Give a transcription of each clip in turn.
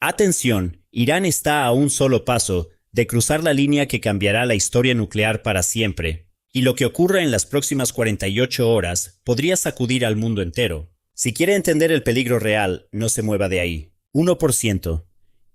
Atención, Irán está a un solo paso de cruzar la línea que cambiará la historia nuclear para siempre, y lo que ocurra en las próximas 48 horas podría sacudir al mundo entero. Si quiere entender el peligro real, no se mueva de ahí. 1%.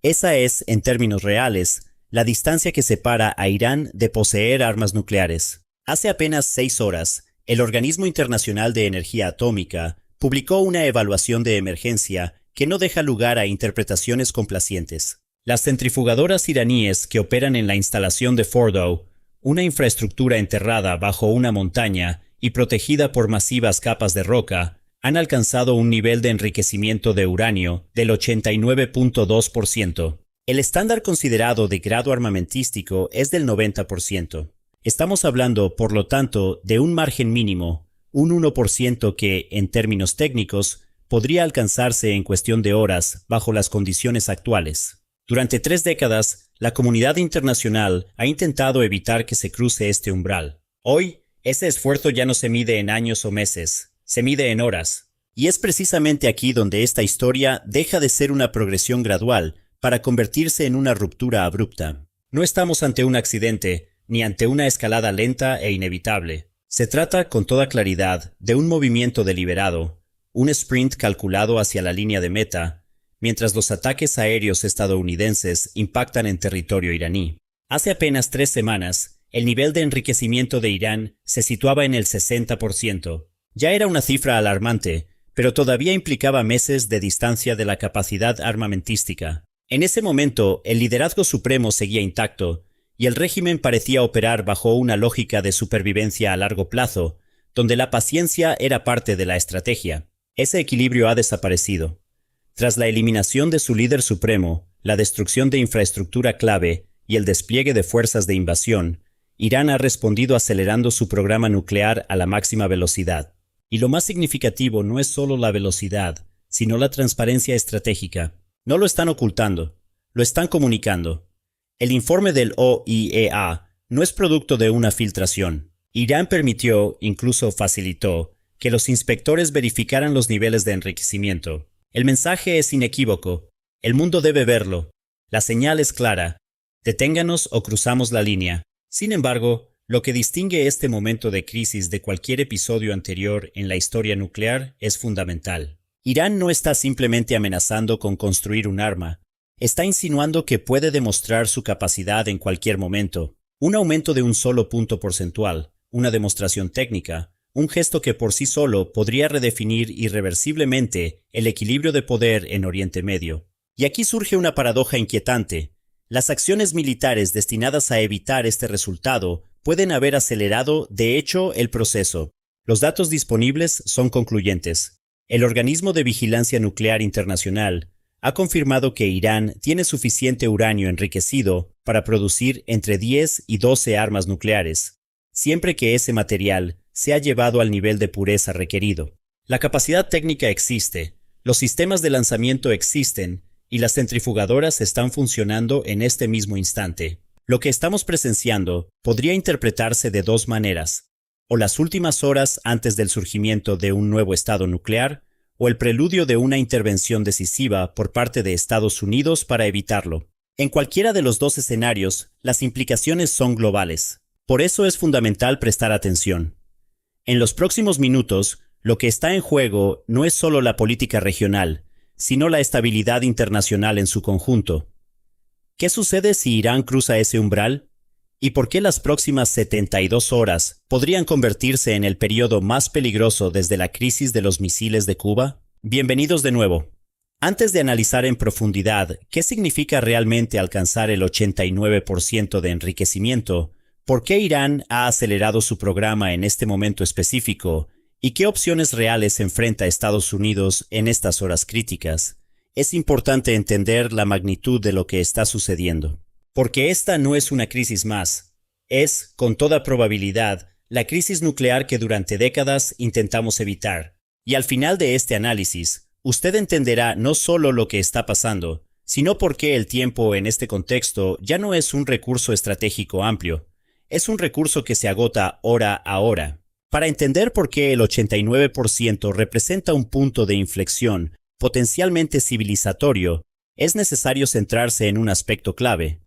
Esa es, en términos reales, la distancia que separa a Irán de poseer armas nucleares. Hace apenas 6 horas, el Organismo Internacional de Energía Atómica publicó una evaluación de emergencia que no deja lugar a interpretaciones complacientes. Las centrifugadoras iraníes que operan en la instalación de Fordow, una infraestructura enterrada bajo una montaña y protegida por masivas capas de roca, han alcanzado un nivel de enriquecimiento de uranio del 89.2%. El estándar considerado de grado armamentístico es del 90%. Estamos hablando, por lo tanto, de un margen mínimo, un 1% que, en términos técnicos, podría alcanzarse en cuestión de horas bajo las condiciones actuales. Durante 3 décadas, la comunidad internacional ha intentado evitar que se cruce este umbral. Hoy, ese esfuerzo ya no se mide en años o meses, se mide en horas. Y es precisamente aquí donde esta historia deja de ser una progresión gradual para convertirse en una ruptura abrupta. No estamos ante un accidente, ni ante una escalada lenta e inevitable. Se trata, con toda claridad, de un movimiento deliberado, un sprint calculado hacia la línea de meta, mientras los ataques aéreos estadounidenses impactan en territorio iraní. Hace apenas 3 semanas, el nivel de enriquecimiento de Irán se situaba en el 60%. Ya era una cifra alarmante, pero todavía implicaba meses de distancia de la capacidad armamentística. En ese momento, el liderazgo supremo seguía intacto, y el régimen parecía operar bajo una lógica de supervivencia a largo plazo, donde la paciencia era parte de la estrategia. Ese equilibrio ha desaparecido. Tras la eliminación de su líder supremo, la destrucción de infraestructura clave y el despliegue de fuerzas de invasión, Irán ha respondido acelerando su programa nuclear a la máxima velocidad. Y lo más significativo no es solo la velocidad, sino la transparencia estratégica. No lo están ocultando, lo están comunicando. El informe del OIEA no es producto de una filtración. Irán permitió, incluso facilitó, que los inspectores verificaran los niveles de enriquecimiento. El mensaje es inequívoco. El mundo debe verlo. La señal es clara. Deténganos o cruzamos la línea. Sin embargo, lo que distingue este momento de crisis de cualquier episodio anterior en la historia nuclear es fundamental. Irán no está simplemente amenazando con construir un arma. Está insinuando que puede demostrar su capacidad en cualquier momento. Un aumento de un solo punto porcentual, una demostración técnica, un gesto que por sí solo podría redefinir irreversiblemente el equilibrio de poder en Oriente Medio. Y aquí surge una paradoja inquietante. Las acciones militares destinadas a evitar este resultado pueden haber acelerado, de hecho, el proceso. Los datos disponibles son concluyentes. El Organismo de Vigilancia Nuclear Internacional ha confirmado que Irán tiene suficiente uranio enriquecido para producir entre 10 y 12 armas nucleares, siempre que ese material sea llevado al nivel de pureza requerido. La capacidad técnica existe, los sistemas de lanzamiento existen y las centrifugadoras están funcionando en este mismo instante. Lo que estamos presenciando podría interpretarse de 2 maneras: o las últimas horas antes del surgimiento de un nuevo estado nuclear, o el preludio de una intervención decisiva por parte de Estados Unidos para evitarlo. En cualquiera de los 2 escenarios, las implicaciones son globales. Por eso es fundamental prestar atención. En los próximos minutos, lo que está en juego no es solo la política regional, sino la estabilidad internacional en su conjunto. ¿Qué sucede si Irán cruza ese umbral? ¿Y por qué las próximas 72 horas podrían convertirse en el periodo más peligroso desde la crisis de los misiles de Cuba? Bienvenidos de nuevo. Antes de analizar en profundidad qué significa realmente alcanzar el 89% de enriquecimiento, ¿por qué Irán ha acelerado su programa en este momento específico y qué opciones reales enfrenta Estados Unidos en estas horas críticas? Es importante entender la magnitud de lo que está sucediendo. Porque esta no es una crisis más. Es, con toda probabilidad, la crisis nuclear que durante décadas intentamos evitar. Y al final de este análisis, usted entenderá no solo lo que está pasando, sino por qué el tiempo en este contexto ya no es un recurso estratégico amplio. Es un recurso que se agota hora a hora. Para entender por qué el 89% representa un punto de inflexión potencialmente civilizatorio, es necesario centrarse en un aspecto clave.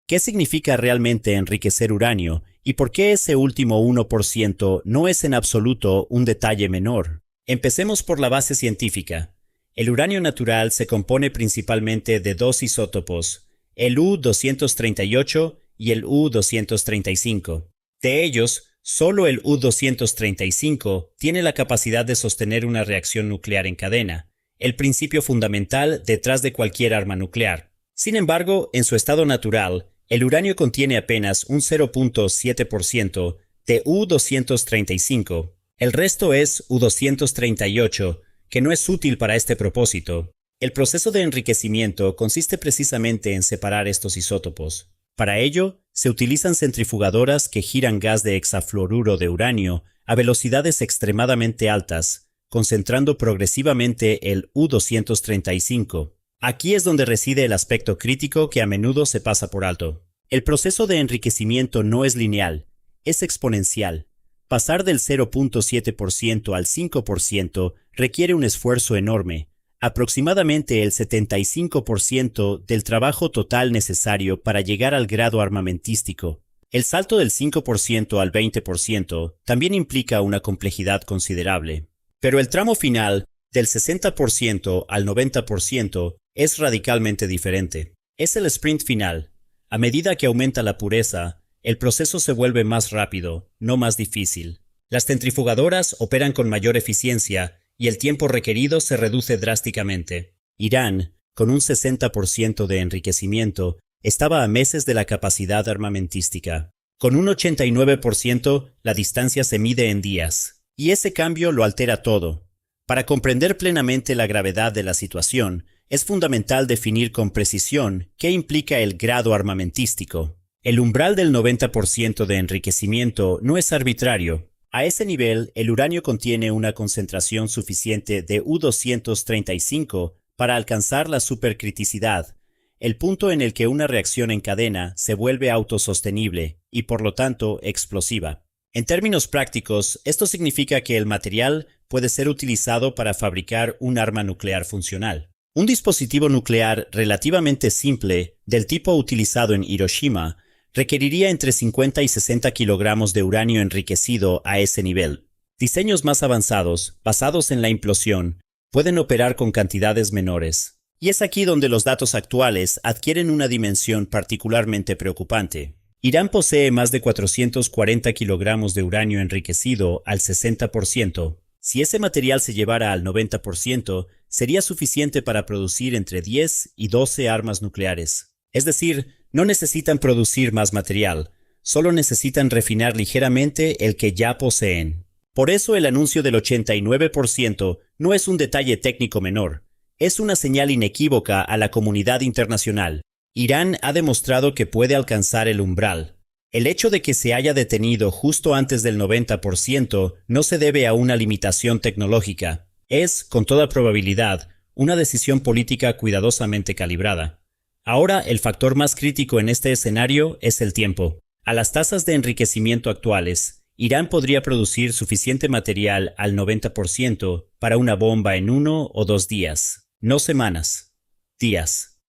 ¿Qué significa realmente enriquecer uranio y por qué ese último 1% no es en absoluto un detalle menor? Empecemos por la base científica. El uranio natural se compone principalmente de dos isótopos, el U-238 y el U-235. De ellos, solo el U-235 tiene la capacidad de sostener una reacción nuclear en cadena, el principio fundamental detrás de cualquier arma nuclear. Sin embargo, en su estado natural, el uranio contiene apenas un 0.7% de U-235. El resto es U-238, que no es útil para este propósito. El proceso de enriquecimiento consiste precisamente en separar estos isótopos. Para ello, se utilizan centrifugadoras que giran gas de hexafluoruro de uranio a velocidades extremadamente altas, concentrando progresivamente el U-235. Aquí es donde reside el aspecto crítico que a menudo se pasa por alto. El proceso de enriquecimiento no es lineal, es exponencial. Pasar del 0.7% al 5% requiere un esfuerzo enorme, aproximadamente el 75% del trabajo total necesario para llegar al grado armamentístico. El salto del 5% al 20% también implica una complejidad considerable. Pero el tramo final, del 60% al 90%, es radicalmente diferente. Es el sprint final. A medida que aumenta la pureza, el proceso se vuelve más rápido, no más difícil. Las centrifugadoras operan con mayor eficiencia y el tiempo requerido se reduce drásticamente. Irán, con un 60% de enriquecimiento, estaba a meses de la capacidad armamentística. Con un 89%, la distancia se mide en días. Y ese cambio lo altera todo. Para comprender plenamente la gravedad de la situación, es fundamental definir con precisión qué implica el grado armamentístico. El umbral del 90% de enriquecimiento no es arbitrario. A ese nivel, el uranio contiene una concentración suficiente de U-235 para alcanzar la supercriticidad, el punto en el que una reacción en cadena se vuelve autosostenible y por lo tanto explosiva. En términos prácticos, esto significa que el material puede ser utilizado para fabricar un arma nuclear funcional. Un dispositivo nuclear relativamente simple, del tipo utilizado en Hiroshima, requeriría entre 50 y 60 kilogramos de uranio enriquecido a ese nivel. Diseños más avanzados, basados en la implosión, pueden operar con cantidades menores. Y es aquí donde los datos actuales adquieren una dimensión particularmente preocupante. Irán posee más de 440 kilogramos de uranio enriquecido al 60%. Si ese material se llevara al 90%, sería suficiente para producir entre 10 y 12 armas nucleares. Es decir, no necesitan producir más material, solo necesitan refinar ligeramente el que ya poseen. Por eso el anuncio del 89% no es un detalle técnico menor, es una señal inequívoca a la comunidad internacional. Irán ha demostrado que puede alcanzar el umbral. El hecho de que se haya detenido justo antes del 90% no se debe a una limitación tecnológica. Es, con toda probabilidad, una decisión política cuidadosamente calibrada. Ahora, el factor más crítico en este escenario es el tiempo. A las tasas de enriquecimiento actuales, Irán podría producir suficiente material al 90% para una bomba en 1 o 2 días, no semanas, días.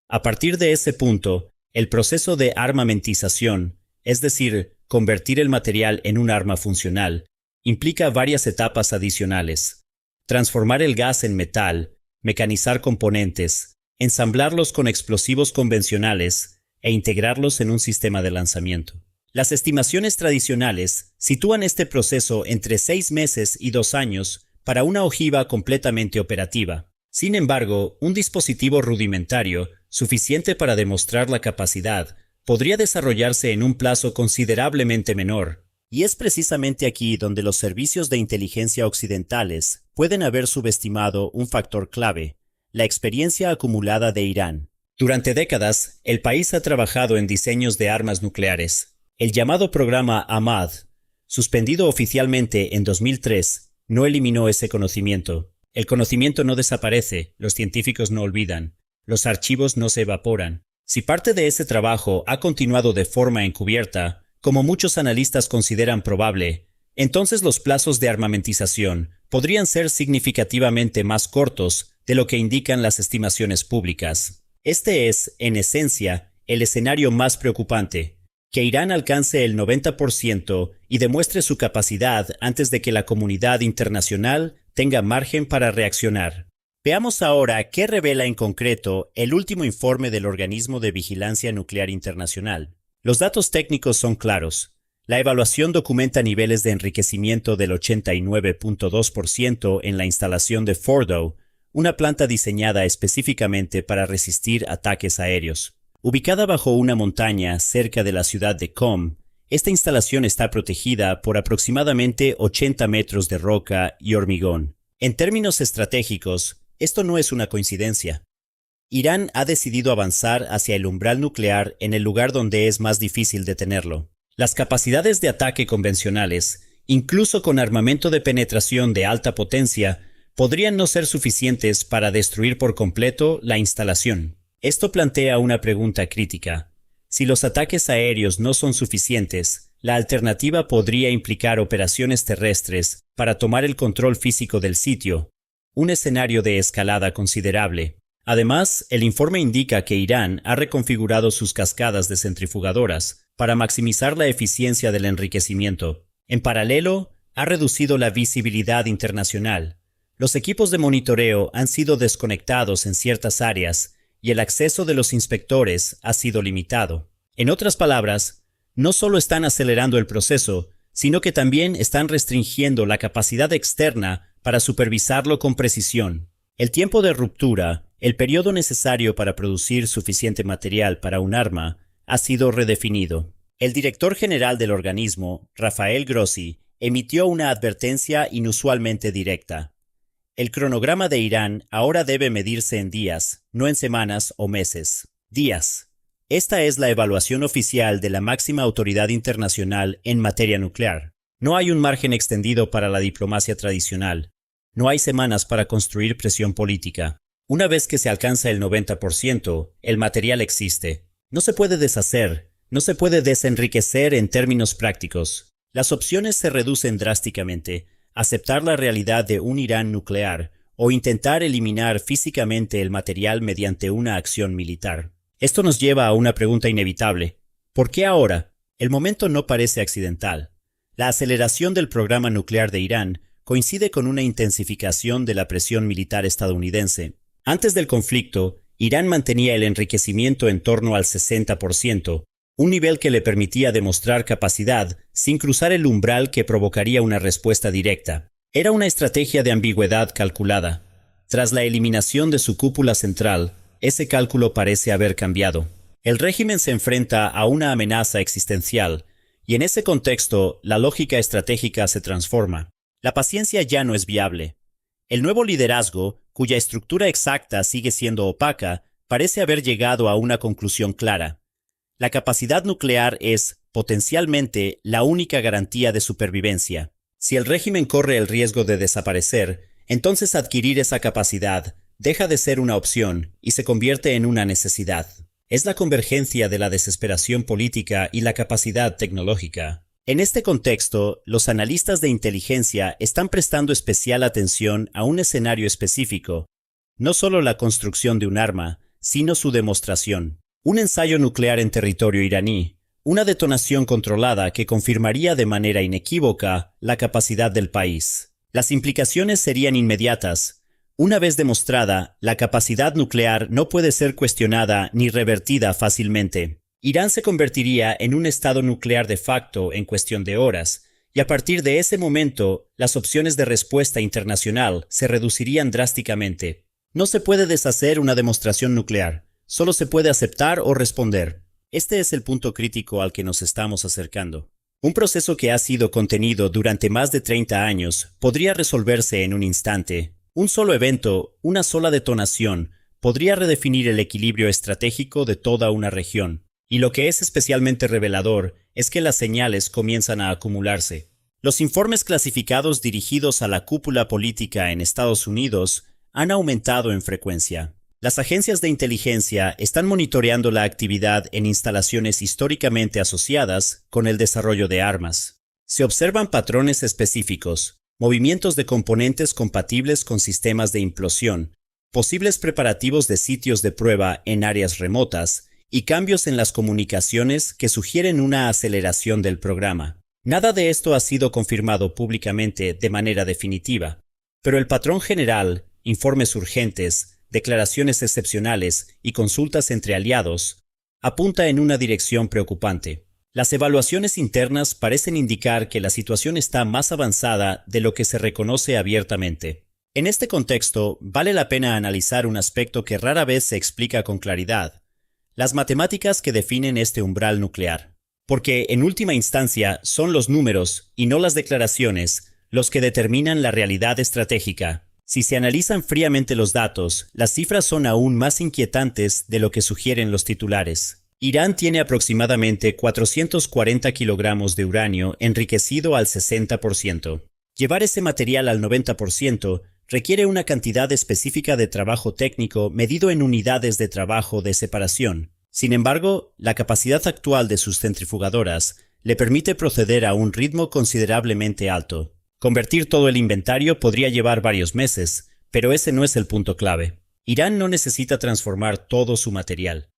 A partir de ese punto, el proceso de armamentización, es decir, convertir el material en un arma funcional, implica varias etapas adicionales. Transformar el gas en metal, mecanizar componentes, ensamblarlos con explosivos convencionales e integrarlos en un sistema de lanzamiento. Las estimaciones tradicionales sitúan este proceso entre 6 meses y 2 años para una ojiva completamente operativa. Sin embargo, un dispositivo rudimentario, suficiente para demostrar la capacidad, podría desarrollarse en un plazo considerablemente menor. Y es precisamente aquí donde los servicios de inteligencia occidentales pueden haber subestimado un factor clave: la experiencia acumulada de Irán. Durante décadas, el país ha trabajado en diseños de armas nucleares. El llamado programa Ahmad, suspendido oficialmente en 2003, no eliminó ese conocimiento. El conocimiento no desaparece, los científicos no olvidan, los archivos no se evaporan. Si parte de ese trabajo ha continuado de forma encubierta, como muchos analistas consideran probable, entonces los plazos de armamentización podrían ser significativamente más cortos de lo que indican las estimaciones públicas. Este es, en esencia, el escenario más preocupante: que Irán alcance el 90% y demuestre su capacidad antes de que la comunidad internacional tenga margen para reaccionar. Veamos ahora qué revela en concreto el último informe del Organismo de Vigilancia Nuclear Internacional. Los datos técnicos son claros. La evaluación documenta niveles de enriquecimiento del 89.2% en la instalación de Fordow, una planta diseñada específicamente para resistir ataques aéreos. Ubicada bajo una montaña cerca de la ciudad de Qom, esta instalación está protegida por aproximadamente 80 metros de roca y hormigón. En términos estratégicos, esto no es una coincidencia. Irán ha decidido avanzar hacia el umbral nuclear en el lugar donde es más difícil detenerlo. Las capacidades de ataque convencionales, incluso con armamento de penetración de alta potencia, podrían no ser suficientes para destruir por completo la instalación. Esto plantea una pregunta crítica. Si los ataques aéreos no son suficientes, la alternativa podría implicar operaciones terrestres para tomar el control físico del sitio, un escenario de escalada considerable. Además, el informe indica que Irán ha reconfigurado sus cascadas de centrifugadoras para maximizar la eficiencia del enriquecimiento. En paralelo, ha reducido la visibilidad internacional. Los equipos de monitoreo han sido desconectados en ciertas áreas y el acceso de los inspectores ha sido limitado. En otras palabras, no solo están acelerando el proceso, sino que también están restringiendo la capacidad externa para supervisarlo con precisión. El tiempo de ruptura, el periodo necesario para producir suficiente material para un arma, ha sido redefinido. El director general del organismo, Rafael Grossi, emitió una advertencia inusualmente directa. El cronograma de Irán ahora debe medirse en días, no en semanas o meses. Días. Esta es la evaluación oficial de la máxima autoridad internacional en materia nuclear. No hay un margen extendido para la diplomacia tradicional. No hay semanas para construir presión política. Una vez que se alcanza el 90%, el material existe. No se puede deshacer, no se puede desenriquecer en términos prácticos. Las opciones se reducen drásticamente: aceptar la realidad de un Irán nuclear o intentar eliminar físicamente el material mediante una acción militar. Esto nos lleva a una pregunta inevitable. ¿Por qué ahora? El momento no parece accidental. La aceleración del programa nuclear de Irán coincide con una intensificación de la presión militar estadounidense. Antes del conflicto, Irán mantenía el enriquecimiento en torno al 60%, un nivel que le permitía demostrar capacidad sin cruzar el umbral que provocaría una respuesta directa. Era una estrategia de ambigüedad calculada. Tras la eliminación de su cúpula central, ese cálculo parece haber cambiado. El régimen se enfrenta a una amenaza existencial, y en ese contexto la lógica estratégica se transforma. La paciencia ya no es viable. El nuevo liderazgo, cuya estructura exacta sigue siendo opaca, parece haber llegado a una conclusión clara. La capacidad nuclear es, potencialmente, la única garantía de supervivencia. Si el régimen corre el riesgo de desaparecer, entonces adquirir esa capacidad deja de ser una opción y se convierte en una necesidad. Es la convergencia de la desesperación política y la capacidad tecnológica. En este contexto, los analistas de inteligencia están prestando especial atención a un escenario específico: no solo la construcción de un arma, sino su demostración. Un ensayo nuclear en territorio iraní, una detonación controlada que confirmaría de manera inequívoca la capacidad del país. Las implicaciones serían inmediatas. Una vez demostrada, la capacidad nuclear no puede ser cuestionada ni revertida fácilmente. Irán se convertiría en un estado nuclear de facto en cuestión de horas, y a partir de ese momento, las opciones de respuesta internacional se reducirían drásticamente. No se puede deshacer una demostración nuclear, solo se puede aceptar o responder. Este es el punto crítico al que nos estamos acercando. Un proceso que ha sido contenido durante más de 30 años podría resolverse en un instante. Un solo evento, una sola detonación, podría redefinir el equilibrio estratégico de toda una región. Y lo que es especialmente revelador es que las señales comienzan a acumularse. Los informes clasificados dirigidos a la cúpula política en Estados Unidos han aumentado en frecuencia. Las agencias de inteligencia están monitoreando la actividad en instalaciones históricamente asociadas con el desarrollo de armas. Se observan patrones específicos, movimientos de componentes compatibles con sistemas de implosión, posibles preparativos de sitios de prueba en áreas remotas y cambios en las comunicaciones que sugieren una aceleración del programa. Nada de esto ha sido confirmado públicamente de manera definitiva, pero el patrón general, informes urgentes, declaraciones excepcionales y consultas entre aliados, apunta en una dirección preocupante. Las evaluaciones internas parecen indicar que la situación está más avanzada de lo que se reconoce abiertamente. En este contexto, vale la pena analizar un aspecto que rara vez se explica con claridad: las matemáticas que definen este umbral nuclear. Porque, en última instancia, son los números, y no las declaraciones, los que determinan la realidad estratégica. Si se analizan fríamente los datos, las cifras son aún más inquietantes de lo que sugieren los titulares. Irán tiene aproximadamente 440 kilogramos de uranio enriquecido al 60%. Llevar ese material al 90% requiere una cantidad específica de trabajo técnico medido en unidades de trabajo de separación. Sin embargo, la capacidad actual de sus centrifugadoras le permite proceder a un ritmo considerablemente alto. Convertir todo el inventario podría llevar varios meses, pero ese no es el punto clave. Irán no necesita transformar todo su material.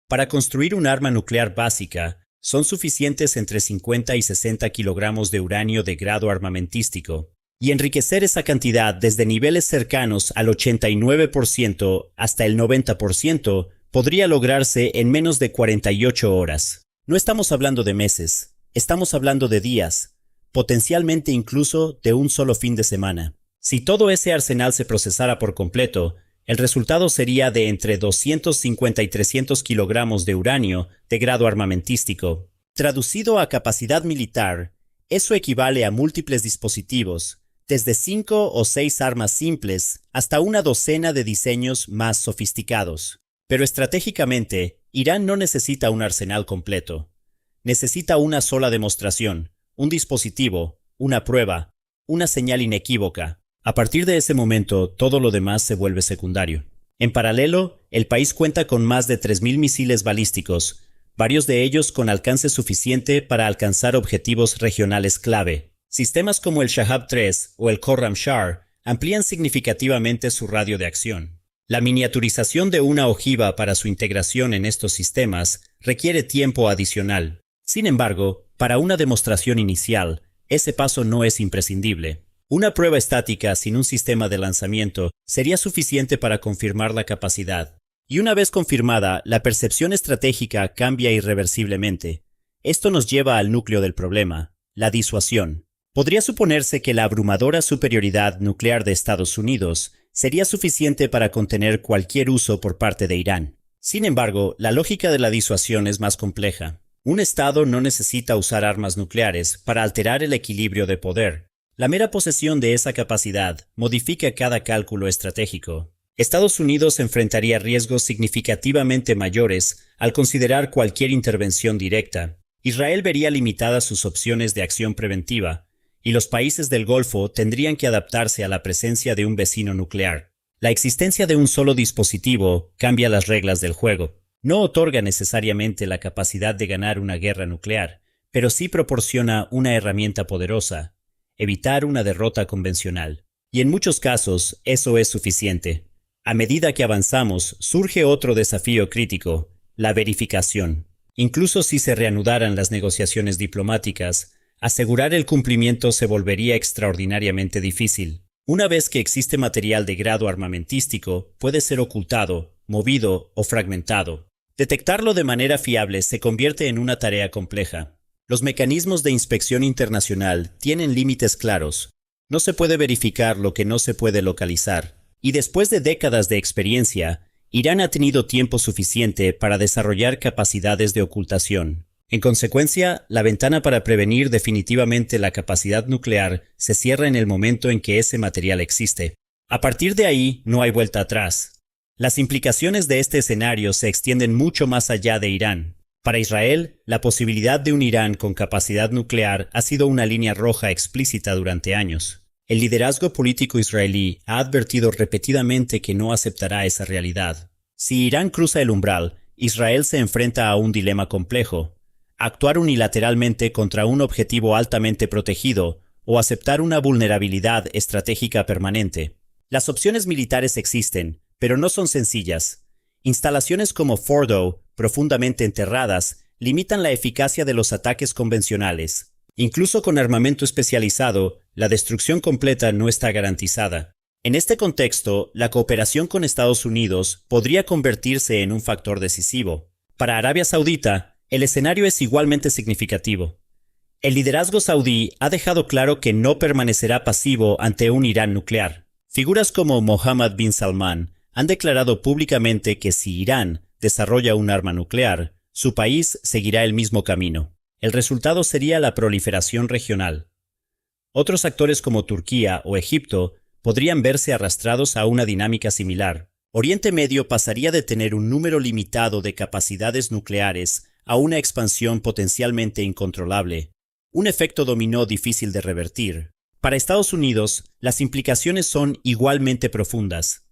Para construir un arma nuclear básica, son suficientes entre 50 y 60 kilogramos de uranio de grado armamentístico, y enriquecer esa cantidad desde niveles cercanos al 89% hasta el 90% podría lograrse en menos de 48 horas. No estamos hablando de meses, estamos hablando de días, potencialmente incluso de un solo fin de semana. Si todo ese arsenal se procesara por completo, el resultado sería de entre 250 y 300 kilogramos de uranio de grado armamentístico. Traducido a capacidad militar, eso equivale a múltiples dispositivos, desde 5 o 6 armas simples hasta una docena de diseños más sofisticados. Pero estratégicamente, Irán no necesita un arsenal completo. Necesita una sola demostración, un dispositivo, una prueba, una señal inequívoca. A partir de ese momento, todo lo demás se vuelve secundario. En paralelo, el país cuenta con más de 3.000 misiles balísticos, varios de ellos con alcance suficiente para alcanzar objetivos regionales clave. Sistemas como el Shahab-3 o el Khorramshahr amplían significativamente su radio de acción. La miniaturización de una ojiva para su integración en estos sistemas requiere tiempo adicional. Sin embargo, para una demostración inicial, ese paso no es imprescindible. Una prueba estática sin un sistema de lanzamiento sería suficiente para confirmar la capacidad. Y una vez confirmada, la percepción estratégica cambia irreversiblemente. Esto nos lleva al núcleo del problema, la disuasión. Podría suponerse que la abrumadora superioridad nuclear de Estados Unidos sería suficiente para contener cualquier uso por parte de Irán. Sin embargo, la lógica de la disuasión es más compleja. Un Estado no necesita usar armas nucleares para alterar el equilibrio de poder. La mera posesión de esa capacidad modifica cada cálculo estratégico. Estados Unidos enfrentaría riesgos significativamente mayores al considerar cualquier intervención directa. Israel vería limitadas sus opciones de acción preventiva, y los países del Golfo tendrían que adaptarse a la presencia de un vecino nuclear. La existencia de un solo dispositivo cambia las reglas del juego. No otorga necesariamente la capacidad de ganar una guerra nuclear, pero sí proporciona una herramienta poderosa: evitar una derrota convencional. Y en muchos casos, eso es suficiente. A medida que avanzamos, surge otro desafío crítico: la verificación. Incluso si se reanudaran las negociaciones diplomáticas, asegurar el cumplimiento se volvería extraordinariamente difícil. Una vez que existe material de grado armamentístico, puede ser ocultado, movido o fragmentado. Detectarlo de manera fiable se convierte en una tarea compleja. Los mecanismos de inspección internacional tienen límites claros. No se puede verificar lo que no se puede localizar. Y después de décadas de experiencia, Irán ha tenido tiempo suficiente para desarrollar capacidades de ocultación. En consecuencia, la ventana para prevenir definitivamente la capacidad nuclear se cierra en el momento en que ese material existe. A partir de ahí, no hay vuelta atrás. Las implicaciones de este escenario se extienden mucho más allá de Irán. Para Israel, la posibilidad de un Irán con capacidad nuclear ha sido una línea roja explícita durante años. El liderazgo político israelí ha advertido repetidamente que no aceptará esa realidad. Si Irán cruza el umbral, Israel se enfrenta a un dilema complejo: actuar unilateralmente contra un objetivo altamente protegido o aceptar una vulnerabilidad estratégica permanente. Las opciones militares existen, pero no son sencillas. Instalaciones como Fordo, profundamente enterradas, limitan la eficacia de los ataques convencionales. Incluso con armamento especializado, la destrucción completa no está garantizada. En este contexto, la cooperación con Estados Unidos podría convertirse en un factor decisivo. Para Arabia Saudita, el escenario es igualmente significativo. El liderazgo saudí ha dejado claro que no permanecerá pasivo ante un Irán nuclear. Figuras como Mohammed bin Salman han declarado públicamente que si Irán desarrolla un arma nuclear, su país seguirá el mismo camino. El resultado sería la proliferación regional. Otros actores como Turquía o Egipto podrían verse arrastrados a una dinámica similar. Oriente Medio pasaría de tener un número limitado de capacidades nucleares a una expansión potencialmente incontrolable, un efecto dominó difícil de revertir. Para Estados Unidos, las implicaciones son igualmente profundas.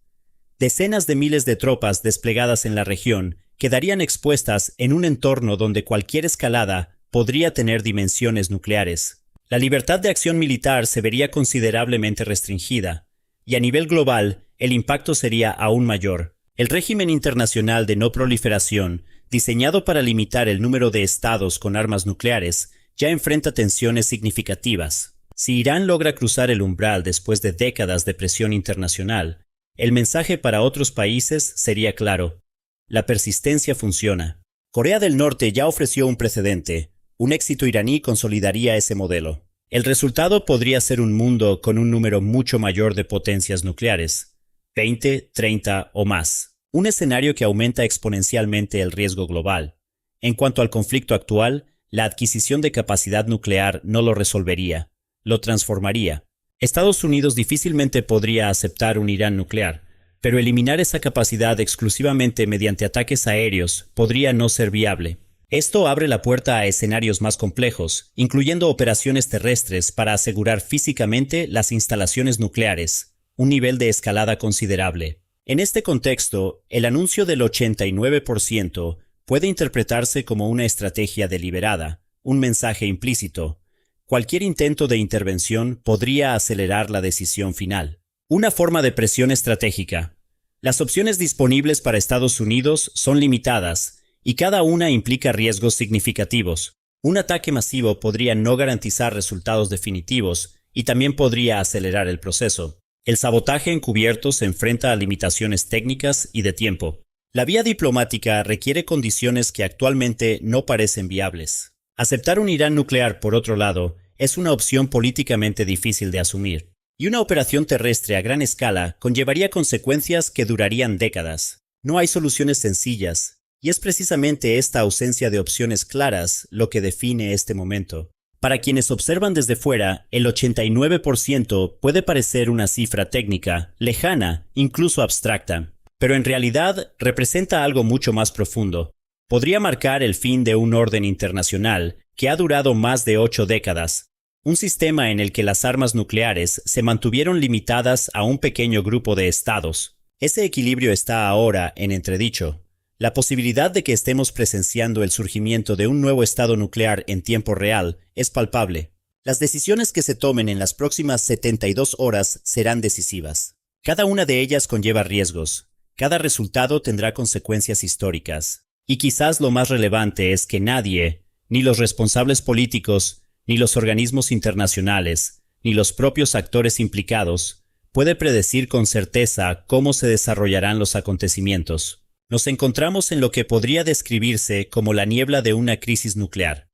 Decenas de miles de tropas desplegadas en la región quedarían expuestas en un entorno donde cualquier escalada podría tener dimensiones nucleares. La libertad de acción militar se vería considerablemente restringida, y a nivel global, el impacto sería aún mayor. El régimen internacional de no proliferación, diseñado para limitar el número de estados con armas nucleares, ya enfrenta tensiones significativas. Si Irán logra cruzar el umbral después de décadas de presión internacional, el mensaje para otros países sería claro: la persistencia funciona. Corea del Norte ya ofreció un precedente. Un éxito iraní consolidaría ese modelo. El resultado podría ser un mundo con un número mucho mayor de potencias nucleares, 20, 30 o más. Un escenario que aumenta exponencialmente el riesgo global. En cuanto al conflicto actual, la adquisición de capacidad nuclear no lo resolvería, lo transformaría. Estados Unidos difícilmente podría aceptar un Irán nuclear, pero eliminar esa capacidad exclusivamente mediante ataques aéreos podría no ser viable. Esto abre la puerta a escenarios más complejos, incluyendo operaciones terrestres para asegurar físicamente las instalaciones nucleares, un nivel de escalada considerable. En este contexto, el anuncio del 89% puede interpretarse como una estrategia deliberada, un mensaje implícito. Cualquier intento de intervención podría acelerar la decisión final. Una forma de presión estratégica. Las opciones disponibles para Estados Unidos son limitadas, y cada una implica riesgos significativos. Un ataque masivo podría no garantizar resultados definitivos y también podría acelerar el proceso. El sabotaje encubierto se enfrenta a limitaciones técnicas y de tiempo. La vía diplomática requiere condiciones que actualmente no parecen viables. Aceptar un Irán nuclear, por otro lado, es una opción políticamente difícil de asumir. Y una operación terrestre a gran escala conllevaría consecuencias que durarían décadas. No hay soluciones sencillas. Y es precisamente esta ausencia de opciones claras lo que define este momento. Para quienes observan desde fuera, el 89% puede parecer una cifra técnica, lejana, incluso abstracta, pero en realidad representa algo mucho más profundo. Podría marcar el fin de un orden internacional que ha durado más de 8 décadas, un sistema en el que las armas nucleares se mantuvieron limitadas a un pequeño grupo de estados. Ese equilibrio está ahora en entredicho. La posibilidad de que estemos presenciando el surgimiento de un nuevo estado nuclear en tiempo real es palpable. Las decisiones que se tomen en las próximas 72 horas serán decisivas. Cada una de ellas conlleva riesgos. Cada resultado tendrá consecuencias históricas. Y quizás lo más relevante es que nadie, ni los responsables políticos, ni los organismos internacionales, ni los propios actores implicados, puede predecir con certeza cómo se desarrollarán los acontecimientos. Nos encontramos en lo que podría describirse como la niebla de una crisis nuclear.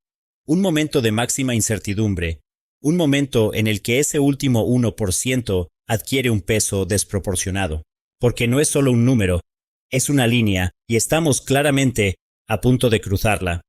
Un momento de máxima incertidumbre, un momento en el que ese último 1% adquiere un peso desproporcionado. Porque no es solo un número, es una línea y estamos claramente a punto de cruzarla.